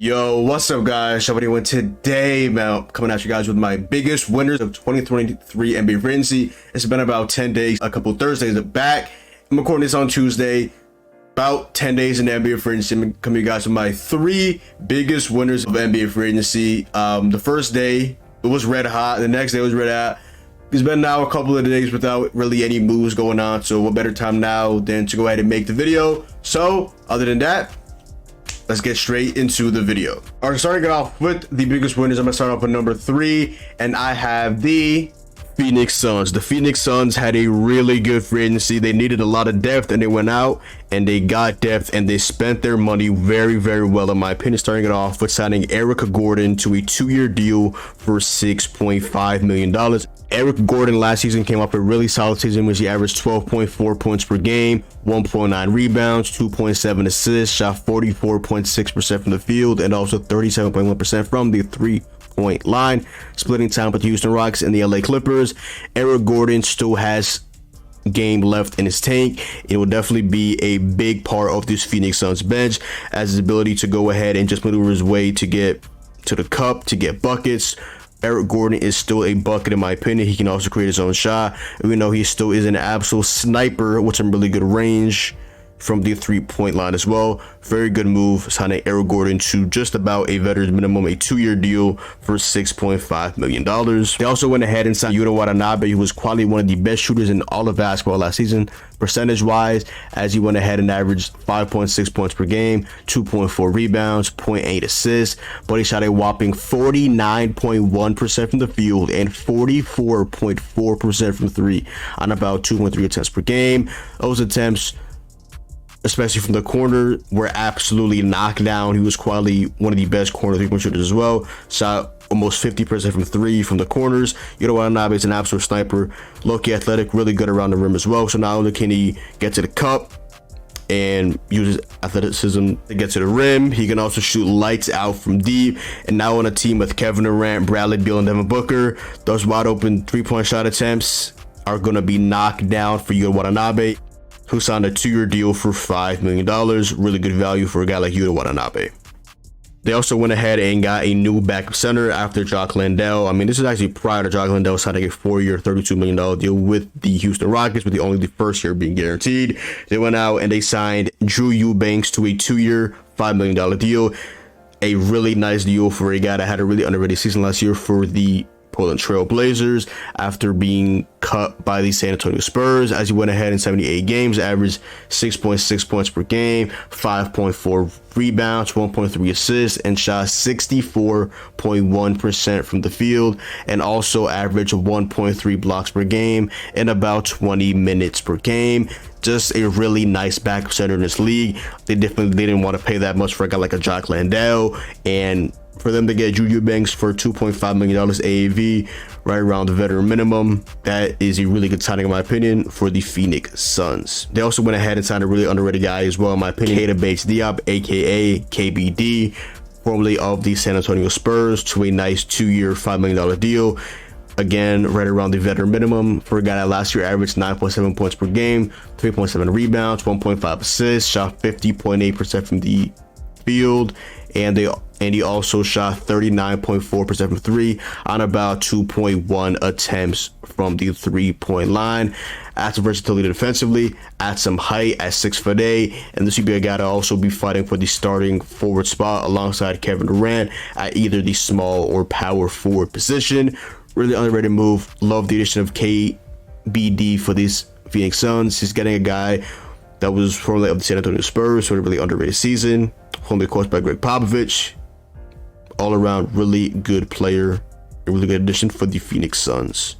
Yo, what's up guys? Shabba today, man, coming at you guys with my biggest winners of 2023 NBA free agency. It's been about 10 days, a couple Thursdays back. I'm recording this on Tuesday. About 10 days in the NBA free agency. I'm coming to you guys with my three biggest winners of NBA free agency. The first day, it was red hot. The next day was red hot. It's been now a couple of days without really any moves going on. So what better time now than to go ahead and make the video. So other than that, let's get straight into the video. All right, starting it off with the biggest winners, I'm gonna start off with number 3, and I have the Phoenix Suns. The Phoenix Suns had a really good free agency. They needed a lot of depth, and they went out and they got depth, and they spent their money very, very well, in my opinion. Starting it off with signing Eric Gordon to a 2-year deal for $6.5 million. Eric Gordon last season came off a really solid season, which he averaged 12.4 points per game, 1.9 rebounds, 2.7 assists, shot 44.6% from the field, and also 37.1% from the three-point line, splitting time with the Houston Rockets and the LA Clippers. Eric Gordon still has game left in his tank. It will definitely be a big part of this Phoenix Suns bench, as his ability to go ahead and just maneuver his way to get to the cup, to get buckets. Eric Gordon is still a bucket, in my opinion. He can also create his own shot. We know he still is an absolute sniper with some really good range from the three-point line as well. Very good move, signing Eric Gordon to just about a veteran's minimum, a 2-year deal for $6.5 million. They also went ahead and signed Yuta Watanabe, who was quality one of the best shooters in all of basketball last season, percentage-wise, as he went ahead and averaged 5.6 points per game, 2.4 rebounds, 0.8 assists, but he shot a whopping 49.1% from the field and 44.4% from three on about 2.3 attempts per game. Those attempts, especially from the corner, were absolutely knocked down. He was quality one of the best corner three-point shooters as well. Shot almost 50% from three from the corners. Yuta Watanabe is an absolute sniper, low-key athletic, really good around the rim as well. So not only can he get to the cup and use his athleticism to get to the rim, he can also shoot lights out from deep. And now on a team with Kevin Durant, Bradley Beal, and Devin Booker, those wide open three-point shot attempts are going to be knocked down for Yuta Watanabe, who signed a 2-year deal for $5 million. Really good value for a guy like Yuta Watanabe. They also went ahead and got a new backup center after Jock Landale. I mean, this is actually prior to Jock Landale signing a 4-year, $32 million deal with the Houston Rockets, with only the first year being guaranteed. They went out and they signed Drew Eubanks to a 2-year, $5 million deal. A really nice deal for a guy that had a really underrated season last year for the Portland Trail Blazers after being cut by the San Antonio Spurs, as he went ahead in 78 games, averaged 6.6 points per game, 5.4 rebounds, 1.3 assists, and shot 64.1% from the field, and also averaged 1.3 blocks per game in about 20 minutes per game. Just a really nice backup center in this league. They didn't want to pay that much for a guy like a Jock Landale, and for them to get Drew Eubanks for $2.5 million AAV, right around the veteran minimum, that is a really good signing, in my opinion, for the Phoenix Suns. They also went ahead and signed a really underrated guy as well, in my opinion, Keita Bates-Diop, aka KBD, formerly of the San Antonio Spurs, to a nice 2-year, $5 million deal. Again, right around the veteran minimum for a guy that last year averaged 9.7 points per game, 3.7 rebounds, 1.5 assists, shot 50.8% from the field, and he also shot 39.4% from three on about 2.1 attempts from the three-point line. Adds some versatility defensively, adds some height at 6'8", and this would be a guy to also be fighting for the starting forward spot alongside Kevin Durant at either the small or power forward position. Really underrated move. Love the addition of KBD for these Phoenix Suns. He's getting a guy that was formerly of the San Antonio Spurs, so a really underrated season. Formerly coached by Greg Popovich. All around really good player, a really good addition for the Phoenix Suns.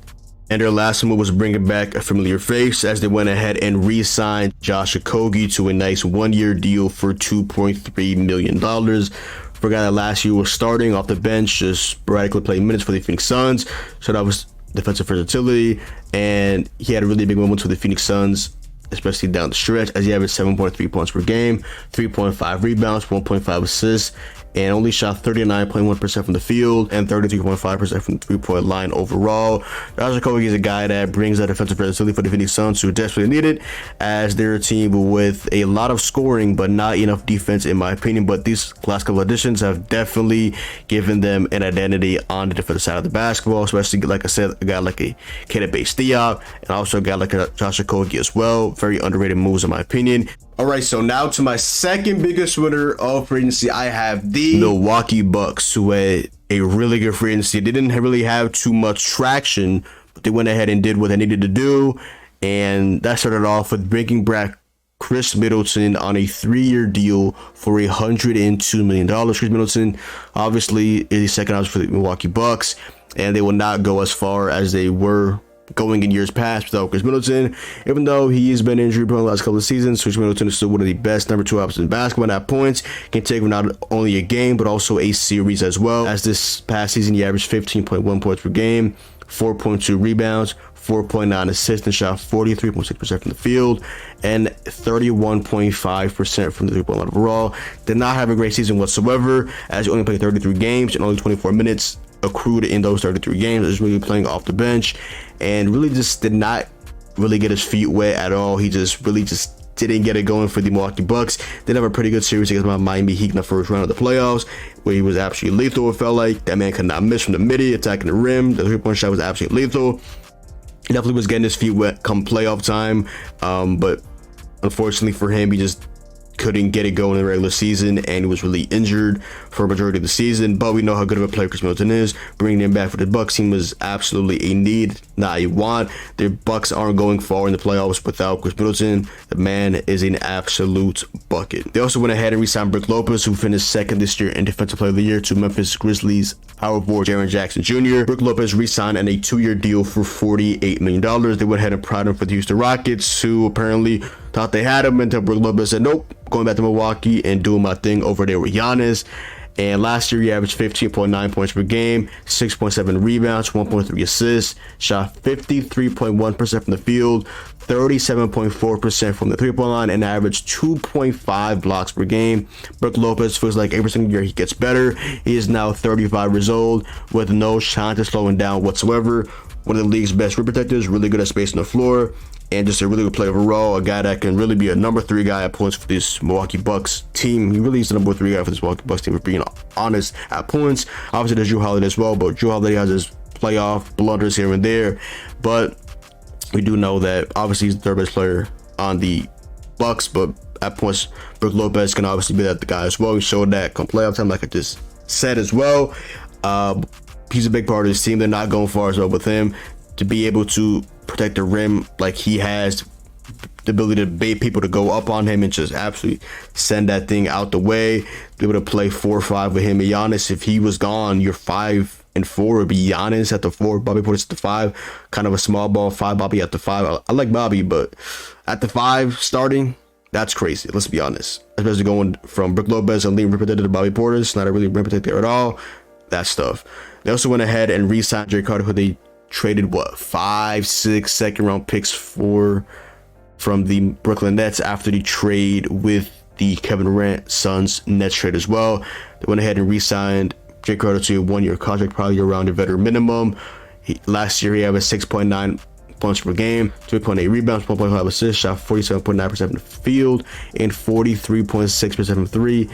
And their last move was bringing back a familiar face, as they went ahead and re-signed Josh Okogie to a nice 1-year deal for $2.3 million. For a guy that last year was starting off the bench, just sporadically playing minutes for the Phoenix Suns, so that was defensive versatility, and he had a really big moment for the Phoenix Suns, especially down the stretch, as he averaged 7.3 points per game, 3.5 rebounds, 1.5 assists, and only shot 39.1% from the field and 33.5% from the three-point line overall. Josh Okogie is a guy that brings that defensive versatility for the Phoenix Suns, who desperately need it, as they're a team with a lot of scoring but not enough defense, in my opinion. But these last couple additions have definitely given them an identity on the defensive side of the basketball, especially, like I said, a guy like a Keita-based Diop, and also a guy like a Josh Okogie as well. Very underrated moves, in my opinion. All right, so now to my second biggest winner of free agency, I have the Milwaukee Bucks, who had a really good free agency. They didn't really have too much traction, but they went ahead and did what they needed to do, and that started off with bringing back Chris Middleton on a 3-year deal for $102 million. Chris Middleton obviously is the second option for the Milwaukee Bucks, and they will not go as far as they were going in years past without Chris Middleton. Even though he has been injury prone the last couple of seasons, Chris Middleton is still one of the best number 2 options in basketball at points. Can take him not only a game but also a series as well. As this past season, he averaged 15.1 points per game, 4.2 rebounds, 4.9 assists, and shot 43.6% from the field and 31.5% from the three-point line overall. Did not have a great season whatsoever, as he only played 33 games and only 24 minutes accrued in those 33 games. He was really playing off the bench and really just did not really get his feet wet at all. He just didn't get it going for the Milwaukee Bucks. Did have a pretty good series against my Miami Heat in the first round of the playoffs, where he was absolutely lethal. It felt like that man could not miss from the midi, attacking the rim. The three-point shot was absolutely lethal. He definitely was getting his feet wet come playoff time, but unfortunately for him, he just couldn't get it going in the regular season, and he was really injured for a majority of the season. But we know how good of a player Chris Middleton is. Bringing him back for the Bucks team was absolutely a need, not a want. The Bucks aren't going far in the playoffs without Chris Middleton. The man is an absolute bucket. They also went ahead and re-signed Brook Lopez, who finished second this year in Defensive Player of the Year, to Memphis Grizzlies power forward Jaren Jackson Jr. Brook Lopez re-signed on a 2-year deal for $48 million. They went ahead and pried him for the Houston Rockets, who apparently thought they had him, until Brook Lopez said, nope, going back to Milwaukee and doing my thing over there with Giannis. And last year, he averaged 15.9 points per game, 6.7 rebounds, 1.3 assists, shot 53.1% from the field, 37.4% from the three-point line, and averaged 2.5 blocks per game. Brook Lopez feels like every single year he gets better. He is now 35 years old with no chance of slowing down whatsoever. One of the league's best rim protectors, really good at spacing the floor, and just a really good player overall. A guy that can really be a number 3 guy at points for this Milwaukee Bucks team. He really is the number 3 guy for this Milwaukee Bucks team, for being honest, at points. Obviously, there's Jrue Holiday as well, but Jrue Holiday has his playoff blunders here and there. But we do know that obviously he's the third best player on the Bucks, but at points, Brook Lopez can obviously be that the guy as well. He showed that come playoff time, like I just said as well. He's a big part of this team. They're not going far as well with him. To be able to protect the rim like he has, the ability to bait people to go up on him and just absolutely send that thing out the way. Be able to play 4-5 with him and Giannis. If he was gone, your 5 and 4 would be Giannis at the 4, Bobby Portis at the 5, kind of a small ball 5, Bobby at the 5. I like Bobby, but at the 5 starting, that's crazy. Let's be honest. Especially going from Brook Lopez and leading rim protector to Bobby Portis, not a really rim protector at all. That stuff. They also went ahead and re-signed Jay Carter, who they traded 5, 6 second-round picks from the Brooklyn Nets after the trade with the Kevin Durant Suns Nets trade as well. They went ahead and re-signed Jay Carter to a 1-year contract, probably around a veteran minimum. Last year, he had a 6.9 points per game, 3.8 rebounds, 1.5 assists, shot 47.9% from the field, and 43.6% from 3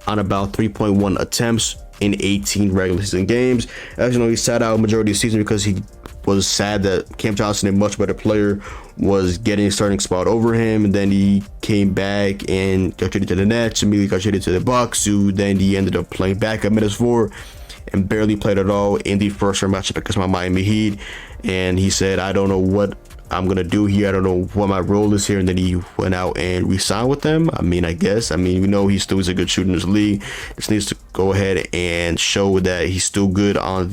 on about 3.1 attempts in 18 regular season games. As you know, he sat out majority of the season because he was sad that Cam Johnson, a much better player, was getting a starting spot over him, and then he came back and got traded to the Nets, immediately got traded to the Bucks, who then he ended up playing back at minutes 4 and barely played at all in the first round matchup against my Miami Heat. And he said, I don't know what I'm gonna do here, I don't know what my role is here. And then he went out and re-signed with them. I mean, we know he still is a good shooter in this league. Just needs to go ahead and show that he's still good on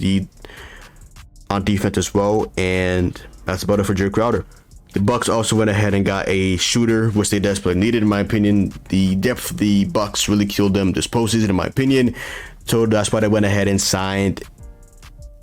defense as well. And that's about it for Jay Crowder. The Bucks also went ahead and got a shooter, which they desperately needed, in my opinion. The depth of the Bucks really killed them this postseason, in my opinion. So that's why they went ahead and signed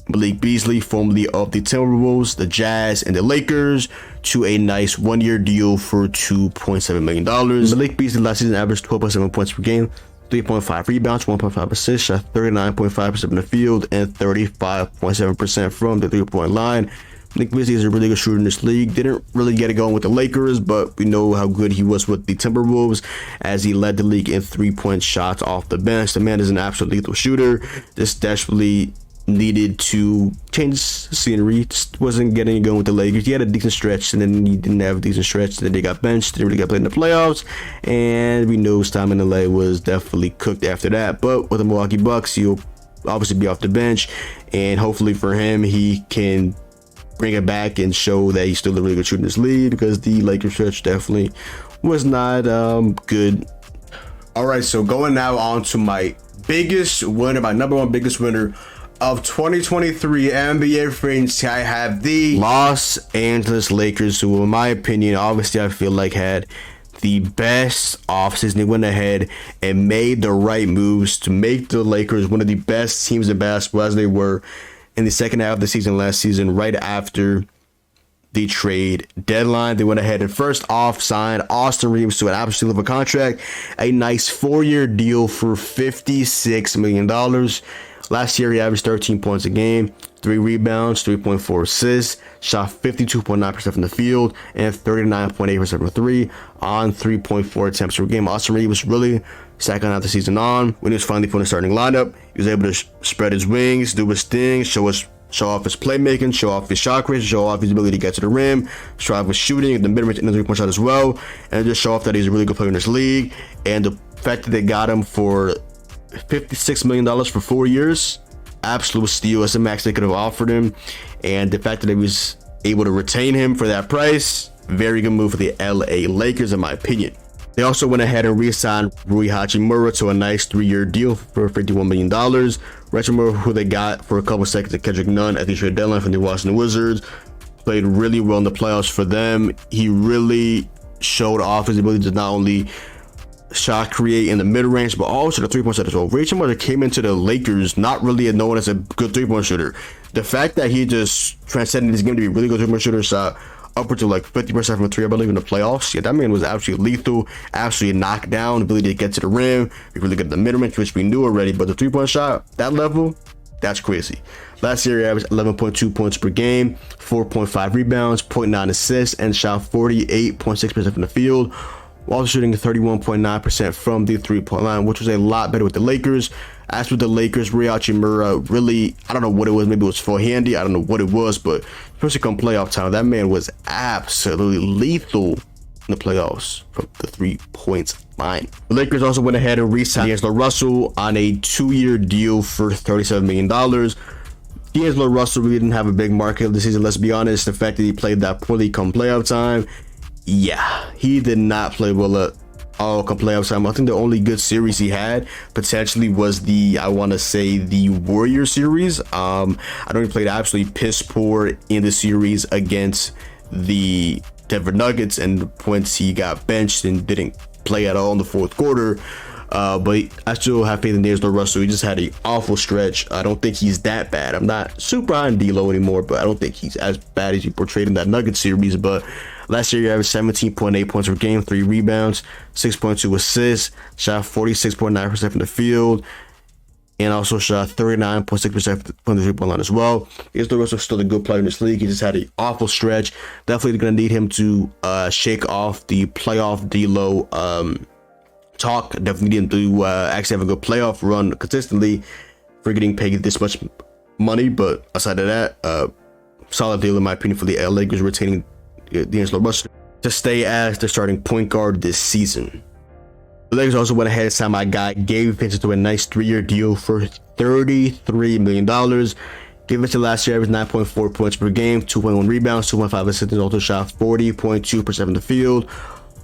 Malik Beasley, formerly of the Timberwolves, the Jazz, and the Lakers, to a nice 1-year deal for $2.7 million. Malik Beasley last season averaged 12.7 points per game, 3.5 rebounds, 1.5 assists, shot 39.5% from the field, and 35.7% from the three-point line. Nick Beasley is a really good shooter in this league. Didn't really get it going with the Lakers, but we know how good he was with the Timberwolves as he led the league in three-point shots off the bench. The man is an absolute lethal shooter. Just desperately needed to change scenery. Just wasn't getting it going with the Lakers. He had a decent stretch, and then he didn't have a decent stretch. Then they got benched. Didn't really get played in the playoffs, and we know his time in LA was definitely cooked after that. But with the Milwaukee Bucks, he'll obviously be off the bench, and hopefully for him, he can bring it back and show that he's still a really good shooter in this league, because the Lakers stretch definitely was not good. All right, so going now on to my biggest winner, my number one biggest winner of 2023 NBA free agency. I have the Los Angeles Lakers, who in my opinion, obviously I feel like had the best offseason. They went ahead and made the right moves to make the Lakers one of the best teams in basketball, as they were in the second half of the season last season, right after the trade deadline. They went ahead and first off signed Austin Reeves to an absolute level contract, a nice 4-year deal for $56 million. Last year, he averaged 13 points a game, 3 rebounds, 3.4 assists, shot 52.9% from the field, and 39.8% from 3 on 3.4 attempts per game. Austin Reeves was really second out the season on. When he was finally put in the starting lineup, he was able to spread his wings, do his thing, show off his playmaking, show off his shot creation, show off his ability to get to the rim, show off his shooting, the mid-range and the three-point shot as well, and just show off that he's a really good player in this league. And the fact that they got him for $56 million for 4 years, absolute steal. It's the max they could have offered him, and the fact that they was able to retain him for that price, very good move for the LA Lakers in my opinion. They also went ahead and re-signed Rui Hachimura to a nice 3-year deal for $51 million. Hachimura, who they got for a couple seconds at Kendrick Nunn at the trade deadline from the Washington Wizards, played really well in the playoffs for them. He really showed off his ability to not only shot create in the mid-range, but also the three-point shot as well. Hachimura came into the Lakers not really known as a good three-point shooter. The fact that he just transcended his game to be a really good three-point shooter, shot upwards of like 50% from 3, I believe, in the playoffs. Yeah, that man was absolutely lethal, absolutely knocked down, ability to get to the rim, be really good at the mid-range, which we knew already, but the three-point shot, that level, that's crazy. Last year, he averaged 11.2 points per game, 4.5 rebounds, 0.9 assists, and shot 48.6% from the field, while shooting 31.9% from the three-point line, which was a lot better with the Lakers. As with the Lakers, Rui Hachimura really, I don't know what it was, maybe it was full handy, I don't know what it was, but especially come playoff time, that man was absolutely lethal in the playoffs from the 3-point line. The Lakers also went ahead and re-signed D'Angelo Russell on a 2-year deal for $37 million. D'Angelo Russell really didn't have a big market this season, let's be honest. The fact that he played that poorly come playoff time, yeah, he did not play well at all come playoff time. I think the only good series he had potentially was the, I want to say, the Warrior series. I know he played absolutely piss poor in the series against the Denver Nuggets, and the points he got benched and didn't play at all in the fourth quarter. But I still have faith in D'Angelo Russell. He just had an awful stretch. I don't think he's that bad. I'm not super high on D'Lo anymore, but I don't think he's as bad as he portrayed in that Nuggets series. But last year, he averaged 17.8 points per game, 3 rebounds, 6.2 assists, shot 46.9% from the field, and also shot 39.6% from the three-point line as well. D'Angelo Russell is still a good player in this league. He just had an awful stretch. Definitely going to need him to shake off the playoff D'Lo talk. Definitely need him to actually have a good playoff run consistently for getting paid this much money. But aside of that, solid deal in my opinion for the LA Lakers retaining D'Angelo Russell to stay as their starting point guard this season. The Lakers also went ahead and signed my guy Gabe Vincent to a nice 3-year deal for $33 million. Gabe Vincent last year averaged 9.4 points per game, 2.1 rebounds, 2.5 assists, and also shot 40.2% from the field,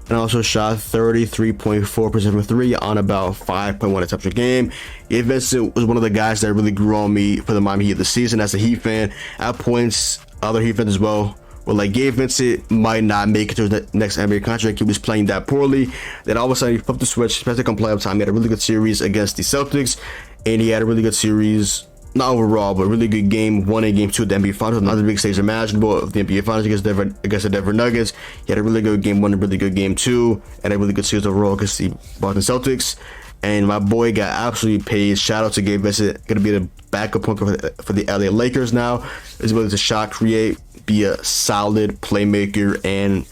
and also shot 33.4% from 3 on about 5.1 attempts per game. Gabe Vincent was one of the guys that really grew on me for the Miami Heat this season as a Heat fan. At points, other Heat fans as well were like, Gabe Vincent might not make it to the next NBA contract. He was playing that poorly. Then all of a sudden he flipped the switch, especially come playoff time. He had a really good series against the Celtics, and he had a really good series, not overall, but a really good game 1 and game 2 of the NBA Finals, another big stage imaginable of the NBA Finals against the Denver Nuggets. He had a really good game 1, a really good game 2, and a really good series overall against the Boston Celtics. and my boy got absolutely paid. Shout out to Gabe Vincent, gonna be the backup point for the LA Lakers now. He's able to shot create, be a solid playmaker, and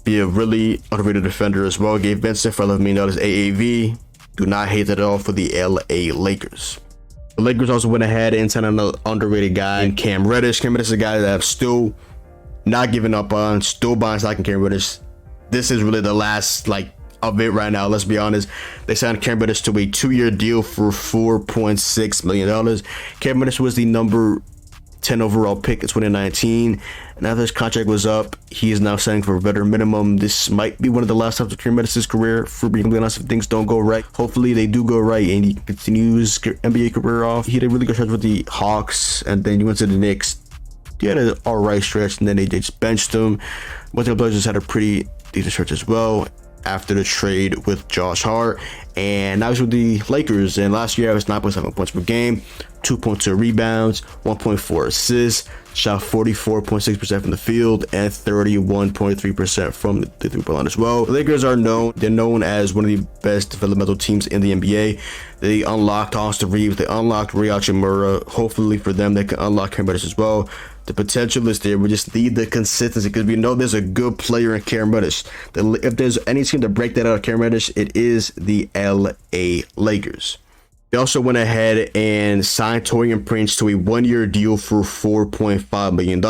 be a really underrated defender as well. Gabe Vincent for $11 million AAV. Do not hate that at all for the LA Lakers. The Lakers also went ahead and signed another underrated guy in Cam Reddish. Cam Reddish is a guy that I've still not given up on, still buying stock in Cam Reddish. This is really the last of it right now. Let's be honest. They signed Cam Reddish to a 2-year deal for $4.6 million. Cam Reddish was the number 10 overall pick in 2019, and after his contract was up, he is now signing for a veteran minimum. This might be one of the last times of Cam Reddish's career, for being completely honest, if things don't go right. Hopefully they do go right and he continues his NBA career off. He had a really good stretch with the Hawks, and then he went to the Knicks. He had an alright stretch, and then they just benched him. But the Blazers had a pretty decent stretch as well after the trade with Josh Hart, and now he's with the Lakers. And last year I was 9.7 points per game, 2.2 rebounds, 1.4 assists, shot 44.6% from the field and 31.3% from the three-point line as well. The Lakers are known as one of the best developmental teams in the NBA. They unlocked Austin Reeves, they unlocked Rui Hachimura. Hopefully for them, they can unlock Cam Reddish as well. The potential is there. We just need the consistency, because we know there's a good player in Cam Reddish. If there's any team to break that out of Cam Reddish, it is the LA Lakers. They also went ahead and signed Taurean Prince to a 1-year deal for $4.5 million.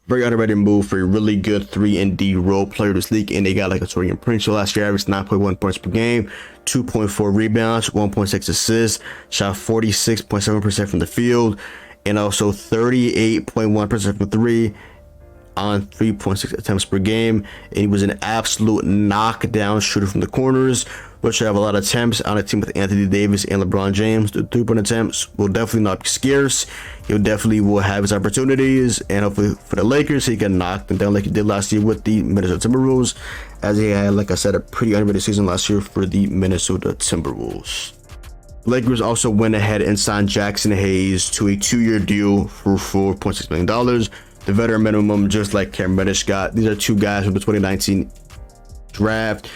Very underrated move for a really good 3-and-D role player this league, and they got a Taurean Prince. So last year averaged 9.1 points per game, 2.4 rebounds, 1.6 assists, shot 46.7% from the field, and also 38.1% from 3 on 3.6 attempts per game. And he was an absolute knockdown shooter from the corners, which have a lot of attempts on a team with Anthony Davis and LeBron James. The 3-point attempts will definitely not be scarce. He'll definitely will have his opportunities, and hopefully for the Lakers, he can knock them down like he did last year with the Minnesota Timberwolves, as he had, like I said, a pretty underrated season last year for the Minnesota Timberwolves. Lakers also went ahead and signed Jackson Hayes to a 2-year deal for $4.6 million. The veteran minimum, just like Cam Reddish got. These are two guys from the 2019 draft,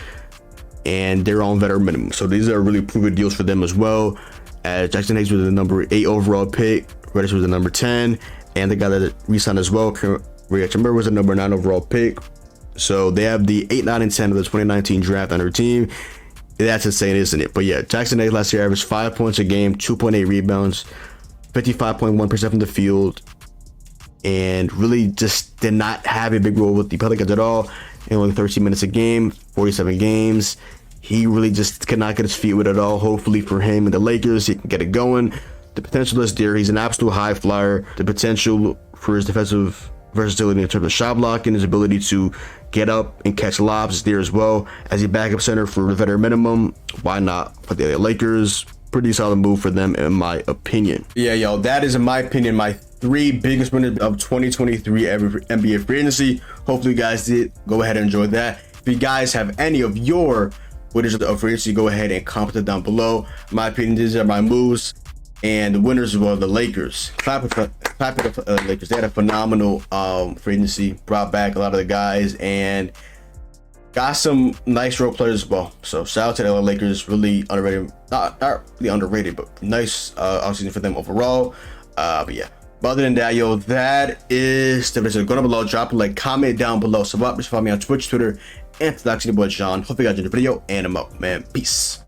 and they're on veteran minimum. So these are really proven deals for them as well. Jackson Hayes was the number 8 overall pick. Reddish was the number 10. And the guy that re-signed as well, Rui Hachimura, was the number 9 overall pick. So they have the 8, 9, and 10 of the 2019 draft on their team. That's insane, isn't it? But yeah, Jackson Hayes last year averaged 5 points a game, 2.8 rebounds, 55.1% from the field, and really just did not have a big role with the Pelicans at all. In only 13 minutes a game, 47 games. He really just could not get his feet with it at all. Hopefully for him and the Lakers, he can get it going. The potential is there. He's an absolute high flyer. The potential for his defensive versatility in terms of shot blocking, his ability to get up and catch lobs is there as well. As a backup center for the veteran minimum, why not for the Lakers? Pretty solid move for them, in my opinion. Yeah, yo, that is, in my opinion, my 3 biggest winners of 2023 NBA free agency. Hopefully you guys did go ahead and enjoy that. If you guys have any of your winners of free agency, go ahead and comment it down below. In my opinion, these are my moves, and the winners as well, the Lakers. Clap it for the Lakers. They had a phenomenal free agency, brought back a lot of the guys, and got some nice role players as well. So shout out to the LA Lakers. Really underrated, not really underrated, but nice offseason for them overall. But yeah, but other than that, yo, that is the video. Go down below, drop a like, comment down below, subscribe, follow me on Twitch, Twitter, and Instagram. Boy John. Hope you guys enjoyed the video, and I'm out, man. Peace.